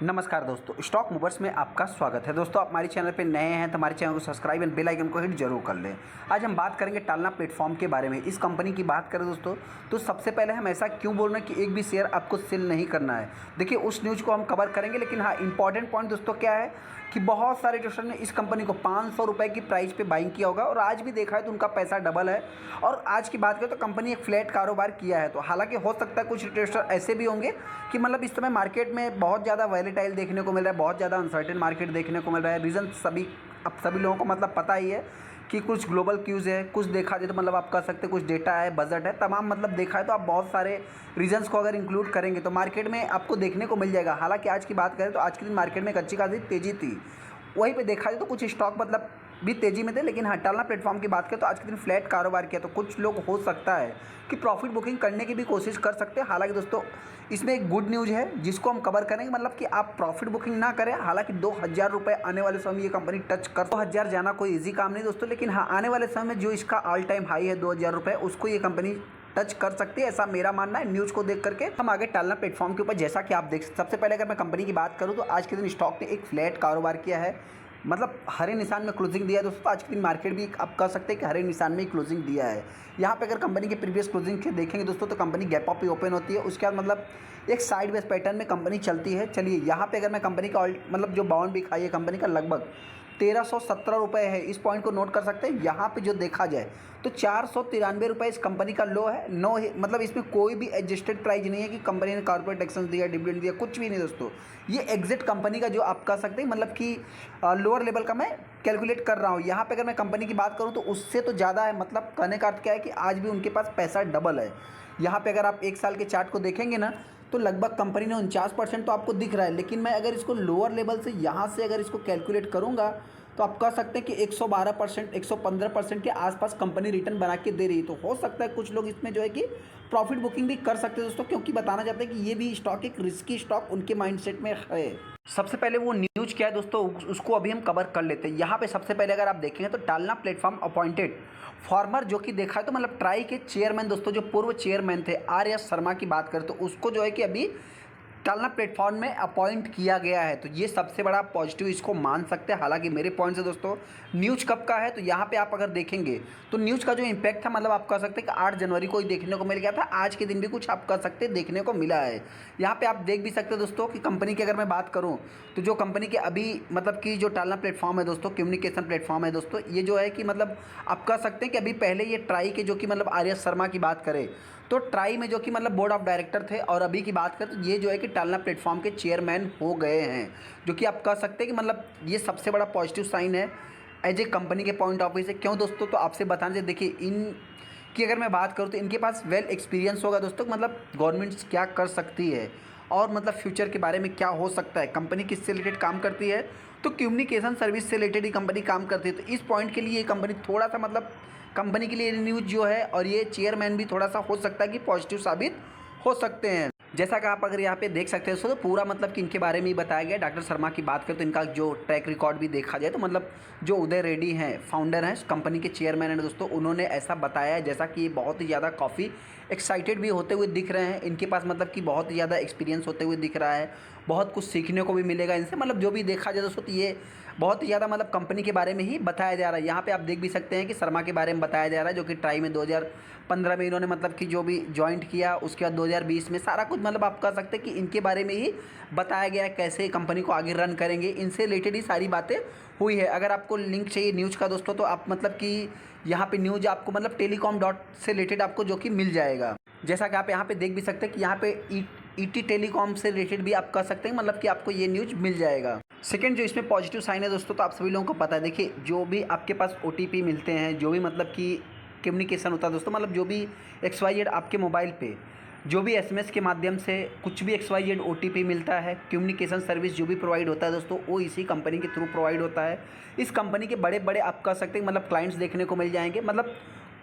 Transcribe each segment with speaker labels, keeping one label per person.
Speaker 1: नमस्कार दोस्तों, stock movers में आपका स्वागत है। दोस्तों, आप हमारे चैनल पे नए हैं तो हमारे चैनल को सब्सक्राइब एंड बेल आइकन को हिट जरूर कर लें। आज हम बात करेंगे टालना प्लेटफॉर्म के बारे में। इस कंपनी की बात करें दोस्तों, तो सबसे पहले हम ऐसा क्यों बोल रहे हैं कि एक भी शेयर आपको सेल नहीं करना है। देखिए, उस न्यूज़ को हम कवर करेंगे, लेकिन हाँ, इंपॉर्टेंट पॉइंट दोस्तों क्या है कि बहुत सारे ट्रेडर ने इस कंपनी को 500 रुपये की प्राइस पे बाइंग किया होगा और आज भी देखा है तो उनका पैसा डबल है। और आज की बात करें तो कंपनी एक फ्लैट कारोबार किया है। तो हालांकि हो सकता है कुछ ट्रेडर ऐसे भी होंगे कि मतलब इस समय मार्केट में बहुत ज़्यादा वैलेटाइल देखने को मिल रहा है, बहुत ज़्यादा अनसर्टेन मार्केट देखने को मिल रहा है। रीज़न सभी लोगों को मतलब पता ही है कि कुछ ग्लोबल क्यूज़ है, कुछ देखा जाए तो मतलब आप कह सकते हैं कुछ डेटा है, बजट है, तमाम मतलब देखा है तो आप बहुत सारे रीजंस को अगर इंक्लूड करेंगे तो मार्केट में आपको देखने को मिल जाएगा। हालांकि आज की बात करें तो आज के दिन मार्केट में एक अच्छी खासी तेज़ी थी। वहीं पे देखा जाए तो कुछ स्टॉक मतलब भी तेज़ी में थे, लेकिन हाँ, टालना प्लेटफॉर्म की बात करें तो आज के दिन फ्लैट कारोबार किया। तो कुछ लोग हो सकता है कि प्रॉफिट बुकिंग करने की भी कोशिश कर सकते हैं। हालांकि दोस्तों, इसमें एक गुड न्यूज़ है जिसको हम कवर करेंगे, मतलब कि आप प्रॉफिट बुकिंग ना करें। हालांकि 2000 रुपये आने वाले समय ये कंपनी टच कर 2000 जाना कोई ईजी काम नहीं दोस्तों, लेकिन हाँ, आने वाले समय में जो इसका ऑल टाइम हाई है 2000 रुपये, उसको ये कंपनी टच कर सकती है, ऐसा मेरा मानना है। न्यूज़ को देख करके हम आगे टालना प्लेटफॉर्म के ऊपर जैसा कि आप देख, सबसे पहले अगर मैं कंपनी की बात करूँ तो आज के दिन स्टॉक ने एक फ्लैट कारोबार किया है, मतलब हरे निशान में क्लोजिंग दिया है दोस्तों। आज के दिन मार्केट भी आप कह सकते हैं कि हरे निशान में ही क्लोजिंग दिया है। यहाँ पे अगर कंपनी के प्रीवियस क्लोजिंग के देखेंगे दोस्तों तो कंपनी गैप अप पे ओपन होती है, उसके बाद मतलब एक साइड वेज पैटर्न में कंपनी चलती है। चलिए, यहाँ पे अगर मैं कंपनी का मतलब जो बाउंड भी खाई है कंपनी का लगभग 1317 रुपये है। इस पॉइंट को नोट कर सकते हैं। यहाँ पे जो देखा जाए तो 493 रुपये इस कंपनी का लो है। नो मतलब इसमें कोई भी एडजस्टेड प्राइस नहीं है कि कंपनी ने कॉर्पोरेट टैक्सेस दिया, डिविडेंड दिया, कुछ भी नहीं दोस्तों। ये एग्जिट कंपनी का जो आप कह सकते हैं मतलब कि लोअर लेवल का मैं कैलकुलेट कर रहा हूँ। यहाँ पे अगर मैं कंपनी की बात करूँ तो उससे तो ज़्यादा है। मतलब कहने का अर्थ क्या है कि आज भी उनके पास पैसा डबल है। यहाँ पे अगर आप एक साल के चार्ट को देखेंगे ना तो लगभग कंपनी ने 49% तो आपको दिख रहा है, लेकिन मैं अगर इसको लोअर लेवल से यहाँ से अगर इसको कैलकुलेट करूँगा तो आप कह सकते हैं कि 112%, 115% के आसपास कंपनी रिटर्न बना के दे रही है। तो हो सकता है कुछ लोग इसमें जो है कि प्रॉफिट बुकिंग भी कर सकते हैं दोस्तों, क्योंकि बताना चाहते हैं कि ये भी स्टॉक एक रिस्की स्टॉक उनके माइंडसेट में है। सबसे पहले वो न्यूज़ क्या है दोस्तों, उसको अभी हम कवर कर लेते हैं। यहाँ पे सबसे पहले अगर आप देखेंगे तो टालना प्लेटफॉर्म अपॉइंटेड फॉर्मर जो कि देखा है तो मतलब ट्राई के चेयरमैन दोस्तों, जो पूर्व चेयरमैन थे आर.एस. शर्मा की बात करें तो उसको जो है कि अभी टालना प्लेटफॉर्म में अपॉइंट किया गया है। तो ये सबसे बड़ा पॉजिटिव इसको मान सकते हैं। हालांकि मेरे पॉइंट से दोस्तों न्यूज़ कब का है तो यहाँ पे आप अगर देखेंगे तो न्यूज़ का जो इम्पैक्ट था मतलब आप कह सकते हैं कि 8 जनवरी को ही देखने को मिल गया था। आज के दिन भी कुछ आप कह सकते हैं देखने को मिला है। यहाँ पे आप देख भी सकते हैं दोस्तों कि कंपनी की अगर मैं बात करूँ तो जो कंपनी के अभी मतलब कि जो टालना प्लेटफॉर्म है दोस्तों, कम्युनिकेशन प्लेटफॉर्म है दोस्तों, ये जो है कि मतलब आप कह सकते हैं कि अभी पहले ये ट्राई के जो कि मतलब आर.एस. शर्मा की बात करें तो ट्राई में जो कि मतलब बोर्ड ऑफ डायरेक्टर थे, और अभी की बात करें तो ये जो है कि टालना प्लेटफॉर्म के चेयरमैन हो गए हैं, जो कि आप कह सकते हैं कि मतलब ये सबसे बड़ा पॉजिटिव साइन है एज ए कंपनी के पॉइंट ऑफ व्यू से। क्यों दोस्तों, तो आपसे बताने से देखिए, इन की अगर मैं बात करूँ तो इनके पास वेल एक्सपीरियंस होगा दोस्तों, मतलब गवर्नमेंट क्या कर सकती है और मतलब फ्यूचर के बारे में क्या हो सकता है, कंपनी किससे रिलेटेड काम करती है तो कम्युनिकेशन सर्विस से रिलेटेड ही कंपनी काम करती है। तो इस पॉइंट के लिए ये कंपनी थोड़ा सा मतलब कंपनी के लिए न्यूज़ जो है और ये चेयरमैन भी थोड़ा सा हो सकता है कि पॉजिटिव साबित हो सकते हैं। जैसा कि आप अगर यहाँ पे देख सकते हैं तो पूरा मतलब कि इनके बारे में ही बताया गया। डॉक्टर शर्मा की बात करें तो इनका जो ट्रैक रिकॉर्ड भी देखा जाए तो मतलब जो उदय रेड्डी हैं, फाउंडर हैं, कंपनी के चेयरमैन हैं दोस्तों, उन्होंने ऐसा बताया है जैसा कि ये बहुत ही ज़्यादा काफ़ी एक्साइटेड भी होते हुए दिख रहे हैं। इनके पास मतलब कि बहुत ही ज़्यादा एक्सपीरियंस होते हुए दिख रहा है, बहुत कुछ सीखने को भी मिलेगा इनसे। मतलब जो भी देखा जाए दोस्तों तो ये बहुत ही ज़्यादा मतलब कंपनी के बारे में ही बताया जा रहा है। यहाँ पे आप देख भी सकते हैं कि शर्मा के बारे में बताया जा रहा है, जो कि ट्राई में 2015 में इन्होंने मतलब कि जो भी ज्वाइंट किया, उसके बाद 2020 में सारा कुछ मतलब आप कह सकते हैं कि इनके बारे में ही बताया गया है, कैसे कंपनी को आगे रन करेंगे, इनसे रिलेटेड ही सारी बातें हुई है। अगर आपको लिंक चाहिए न्यूज़ का दोस्तों तो आप मतलब कि यहाँ पे न्यूज़ आपको मतलब टेलीकॉम डॉट से रिलेटेड आपको जो कि मिल जाएगा। जैसा कि आप यहाँ पे देख भी सकते हैं कि यहाँ पे ईटी टेलीकॉम से रिलेटेड भी आप कह सकते हैं मतलब कि आपको ये न्यूज़ मिल जाएगा। सेकंड जो इसमें पॉजिटिव साइन है दोस्तों, तो आप सभी लोगों को पता है, देखिए जो भी आपके पास ओटीपी मिलते हैं, जो भी मतलब कि कम्युनिकेशन होता है दोस्तों, मतलब जो भी XYZ आपके मोबाइल पे जो भी SMS के माध्यम से कुछ भी XYZ OTP मिलता है, कम्युनिकेशन सर्विस जो भी प्रोवाइड होता है दोस्तों, वो इसी कंपनी के थ्रू प्रोवाइड होता है। इस कंपनी के बड़े बड़े आप कह सकते हैं मतलब क्लाइंट्स देखने को मिल जाएंगे। मतलब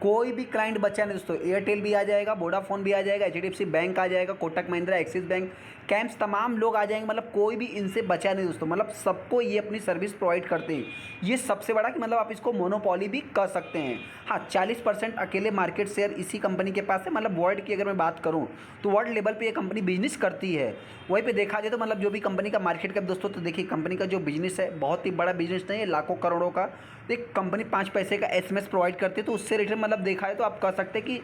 Speaker 1: कोई भी क्लाइंट बचा नहीं दोस्तों। एयरटेल भी आ जाएगा, वोडाफोन भी आ जाएगा, एचडीएफसी बैंक आ जाएगा, Kotak Mahindra, axis bank, camps, तमाम लोग आ जाएंगे। मतलब कोई भी इनसे बचा नहीं दोस्तों। मतलब सबको ये अपनी सर्विस प्रोवाइड करते हैं। ये सबसे बड़ा कि मतलब आप इसको मोनोपोली भी कर सकते हैं। हाँ, 40% अकेले मार्केट शेयर इसी कंपनी के पास है। मतलब वर्ल्ड की अगर मैं बात करूँ तो वर्ल्ड लेवल पे ये कंपनी बिजनेस करती है। वहीं पे देखा जाए तो मतलब जो भी कंपनी का मार्केट कैप दोस्तों, तो देखिए कंपनी का जो बिजनेस है बहुत ही बड़ा बिजनेस नहीं है, लाखों करोड़ों का। एक कंपनी 5 पैसे का एसएमएस प्रोवाइड करती है, तो उससे रिलेटेड मतलब देखा है तो आप कह सकते हैं कि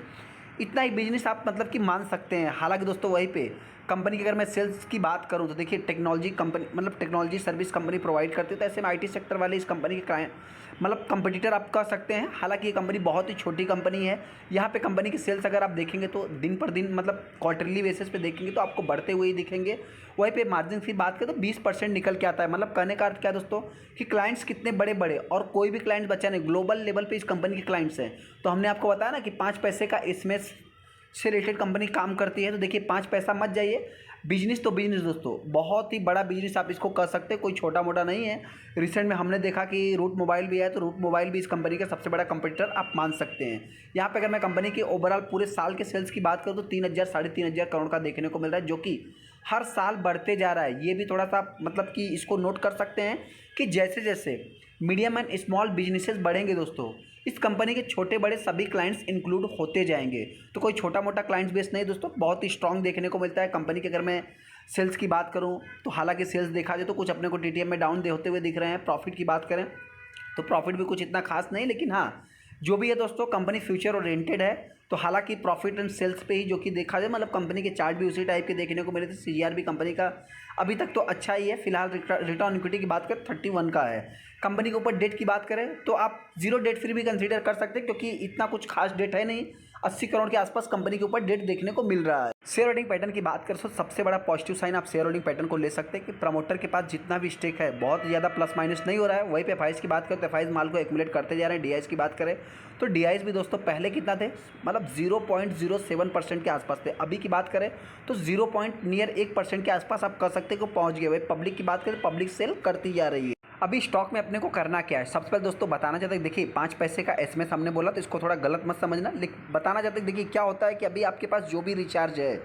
Speaker 1: इतना ही बिजनेस आप मतलब कि मान सकते हैं। हालांकि दोस्तों वहीं पे कंपनी की अगर मैं सेल्स की बात करूं तो देखिए टेक्नोलॉजी कंपनी, मतलब टेक्नोलॉजी सर्विस कंपनी प्रोवाइड करती है। तो ऐसे में आईटी सेक्टर वाले इस कंपनी के क्लाइंट मतलब कंपटीटर आप कह सकते हैं। हालांकि ये कंपनी बहुत ही छोटी कंपनी है। यहाँ पे कंपनी की सेल्स अगर आप देखेंगे तो दिन पर दिन मतलब क्वार्टरली बेसिस पे देखेंगे तो आपको बढ़ते हुए ही दिखेंगे। वहीं पे मार्जिन की बात करें तो 20% निकल के आता है। मतलब कहने का अर्थ क्या है दोस्तों कि क्लाइंट्स कितने बड़े बड़े, और कोई भी क्लाइंट बचा नहीं, ग्लोबल लेवल पे इस कंपनी के क्लाइंट्स हैं। तो हमने आपको बताया ना कि 5 पैसे का एसएमएस से रिलेटेड कंपनी काम करती है। तो देखिए 5 पैसा मत जाइए, बिजनेस तो बिजनेस दोस्तों, बहुत ही बड़ा बिजनेस आप इसको कर सकते हैं, कोई छोटा मोटा नहीं है। रिसेंट में हमने देखा कि रूट मोबाइल भी है, तो रूट मोबाइल भी इस कंपनी का सबसे बड़ा कंपटीटर आप मान सकते हैं। यहाँ पे अगर मैं कंपनी के ओवरऑल पूरे साल के सेल्स की बात करूँ तो 3,000 साढ़े 3,000 करोड़ का देखने को मिल रहा है, जो कि हर साल बढ़ते जा रहा है। ये भी थोड़ा सा मतलब कि इसको नोट कर सकते हैं कि जैसे जैसे मीडियम एंड स्मॉल बिजनेसेस बढ़ेंगे दोस्तों, इस कंपनी के छोटे बड़े सभी क्लाइंट्स इंक्लूड होते जाएंगे। तो कोई छोटा मोटा क्लाइंट्स बेस नहीं दोस्तों, बहुत ही स्ट्रॉन्ग देखने को मिलता है कंपनी की। अगर मैं सेल्स की बात करूं तो हालांकि सेल्स देखा जाए तो कुछ अपने को टीटीएम में डाउन होते हुए दिख रहे हैं। प्रॉफिट की बात करें तो प्रॉफिट भी कुछ इतना खास नहीं, लेकिन हाँ जो भी है दोस्तों कंपनी फ्यूचर ओरिएंटेड है। तो हालांकि प्रॉफिट एंड सेल्स पे ही जो कि देखा जाए मतलब कंपनी के चार्ट भी उसी टाइप के देखने को मिले थे। सीजीआर भी कंपनी का अभी तक तो अच्छा ही है। फिलहाल रिटर्न इक्विटी की बात करें 31 का है। कंपनी के ऊपर डेट की बात करें तो आप जीरो डेट फ्री भी कंसीडर कर सकते हैं, क्योंकि इतना कुछ खास डेट है नहीं। 80 करोड़ के आसपास कंपनी के ऊपर डेट देखने को मिल रहा है। शेयर होल्डिंग पैटर्न की बात करें तो सबसे बड़ा पॉजिटिव साइन आप शेयर होल्डिंग पैटर्न को ले सकते हैं कि प्रमोटर के पास जितना भी स्टेक है बहुत ज़्यादा प्लस माइनस नहीं हो रहा है। वहीं पे एफआईएस की बात करें तो एफआईएस माल को एक्यूमुलेट करते जा रहे हैं। डीआईएस की बात करें तो डीआईएस भी दोस्तों पहले कितना थे, मतलब 0.07% के आसपास थे। अभी की बात करें तो 0.1% के आसपास आप कर सकते हैं कि पहुँच गए। वही पब्लिक की बात करें तो पब्लिक सेल करती जा रही है। अभी स्टॉक में अपने को करना क्या है, सबसे पहले दोस्तों बताना चाहते हैं, देखिए 5 पैसे का एसएमएस हमने बोला तो इसको थोड़ा गलत मत समझना। बताना चाहते हैं देखिए क्या होता है कि अभी आपके पास जो भी रिचार्ज है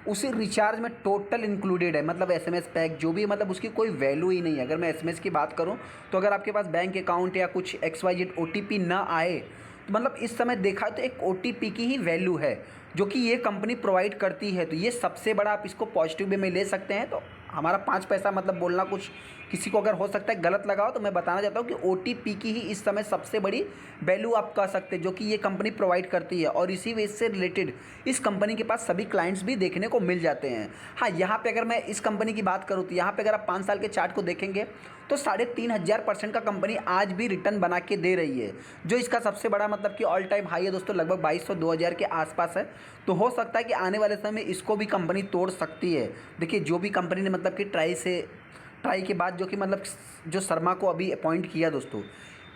Speaker 1: उसी रिचार्ज में टोटल इंक्लूडेड है। मतलब एसएमएस पैक जो भी, मतलब उसकी कोई वैल्यू ही नहीं है। अगर मैं एसएमएस की बात करूं तो अगर आपके पास बैंक अकाउंट या कुछ XYZ ओटीपी ना आए तो मतलब इस समय देखा तो एक ओटीपी की ही वैल्यू है जो कि ये कंपनी प्रोवाइड करती है। तो ये सबसे बड़ा आप इसको पॉजिटिव वे में ले सकते हैं। तो हमारा 5 पैसा मतलब बोलना कुछ किसी को अगर हो सकता है गलत लगा हो, तो मैं बताना चाहता हूँ कि ओटीपी की ही इस समय सबसे बड़ी वैल्यू आप कह सकते हैं जो कि ये कंपनी प्रोवाइड करती है। और इसी वजह से रिलेटेड इस कंपनी के पास सभी क्लाइंट्स भी देखने को मिल जाते हैं। हाँ, यहाँ पे अगर मैं इस कंपनी की बात करूँ तो यहाँ पे अगर आप 5 साल के चार्ट को देखेंगे तो 3,500% का कंपनी आज भी रिटर्न बना के दे रही है, जो इसका सबसे बड़ा मतलब कि ऑल टाइम हाई है दोस्तों, लगभग 2,200 के आसपास है। तो हो सकता है कि आने वाले समय में इसको भी कंपनी तोड़ सकती है। देखिए जो भी कंपनी ने मतलब कि ट्राई के बाद जो कि मतलब जो शर्मा को अभी अपॉइंट किया दोस्तों,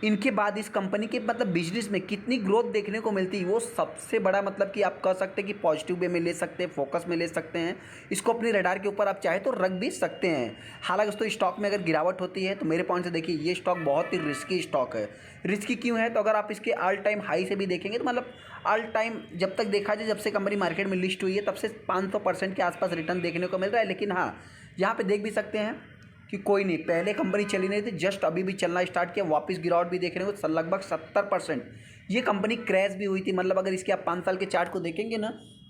Speaker 1: इनके बाद इस कंपनी के मतलब बिजनेस में कितनी ग्रोथ देखने को मिलती है, वो सबसे बड़ा मतलब कि आप कह सकते हैं कि पॉजिटिव वे में ले सकते हैं, फोकस में ले सकते हैं। इसको अपने रडार के ऊपर आप चाहे तो रख भी सकते हैं। हालांकि दोस्तों स्टॉक में अगर गिरावट होती है तो मेरे पॉइंट से देखिए ये स्टॉक बहुत ही रिस्की स्टॉक है। रिस्की क्यों है, तो अगर आप इसके ऑल टाइम हाई से भी देखेंगे तो मतलब ऑल टाइम जब तक देखा जाए जब से कंपनी मार्केट में लिस्ट हुई है तब से 500% के आसपास रिटर्न देखने को मिल रहा है। लेकिन हाँ, यहाँ पर देख भी सकते हैं कि कोई नहीं, पहले कंपनी चली नहीं थी, जस्ट अभी भी चलना स्टार्ट किया, वापस गिरावट भी देख रहे हो लगभग 70%। ये कंपनी क्रैश भी हुई थी, मतलब अगर इसके आप 5 साल के चार्ट को देखेंगे ना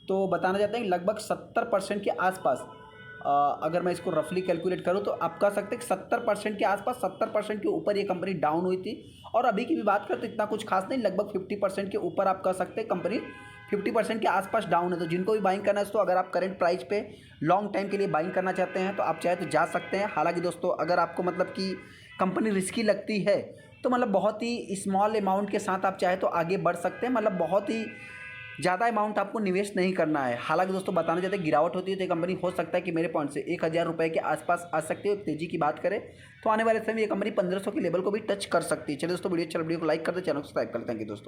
Speaker 1: तो बताना चाहते हैं लगभग 70% के आसपास। अगर मैं इसको रफली कैलकुलेट करूं तो आप कह सकते हैं कि 70% के आसपास, 70% के ऊपर ये कंपनी डाउन हुई थी। और अभी की भी बात करें तो इतना कुछ खास नहीं, लगभग 50% के ऊपर आप कह सकते हैं कंपनी 50% के आसपास डाउन है। तो जिनको भी बाइंग करना है तो अगर आप करंट प्राइस पे लॉन्ग टाइम के लिए बाइंग करना चाहते हैं तो आप चाहे तो जा सकते हैं। हालांकि दोस्तों अगर आपको मतलब कि कंपनी रिस्की लगती है तो मतलब बहुत ही स्मॉल अमाउंट के साथ आप चाहे तो आगे बढ़ सकते हैं, मतलब बहुत ही ज़्यादा अमाउंट आपको निवेश नहीं करना है। हालांकि दोस्तों बताना चाहते हैं गिरावट होती है तो ये कंपनी हो सकता है कि मेरे पॉइंट से 1,000 रुपये के आसपास आ सकती है। तेजी की बात करें तो आने वाले समय ये कंपनी 1,500 के लेवल को भी टच कर सकती है। चलिए दोस्तों वीडियो को लाइक कर दे, चैनल को सब्सक्राइब कर दें। थैंक यू दोस्तों।